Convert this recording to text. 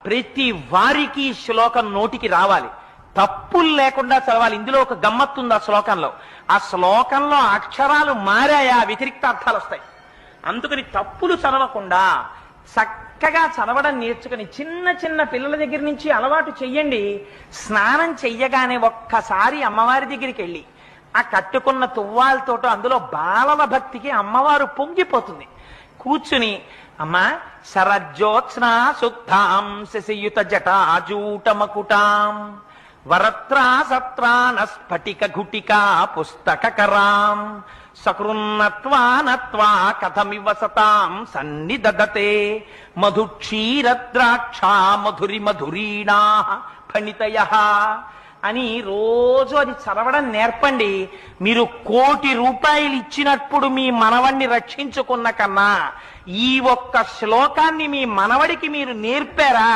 ప్రతి వారికి ఈ శ్లోకం నోటికి రావాలి, తప్పులు లేకుండా చదవాలి. ఇందులో ఒక గమ్మత్తుంది ఆ శ్లోకంలో. ఆ శ్లోకంలో అక్షరాలు మారాయా వ్యతిరిక్త అర్థాలు వస్తాయి. అందుకని తప్పులు చదవకుండా చక్కగా చదవడం నేర్చుకుని చిన్న చిన్న పిల్లల దగ్గర నుంచి అలవాటు చెయ్యండి. స్నానం చెయ్యగానే ఒక్కసారి అమ్మవారి దగ్గరికి వెళ్ళి ఆ కట్టుకున్న తువ్వాలతోటో అందులో బాలల భక్తికి అమ్మవారు పొంగిపోతుంది. కూర్చుని అమ్మా శరజ్యోత్స్నా సుక్తాం శశియుత జటాజూటమకుటాం వరత్రా సత్రాన స్ఫటిక ఘుటికా పుస్తకరాం సకృన్నత్వా నత్వా కథమివ సతాం సన్నిదదతే మధుక్షీరద్రాక్షా మధురి మధురీణా ఫణితయః అని రోజు అది చదవడం నేర్పండి. మీరు 1,00,00,000 రూపాయలు ఇచ్చినప్పుడు మీ మనవణ్ణి రక్షించుకున్న కన్నా ఈ ఒక్క శ్లోకాన్ని మీ మనవడికి మీరు నేర్పారా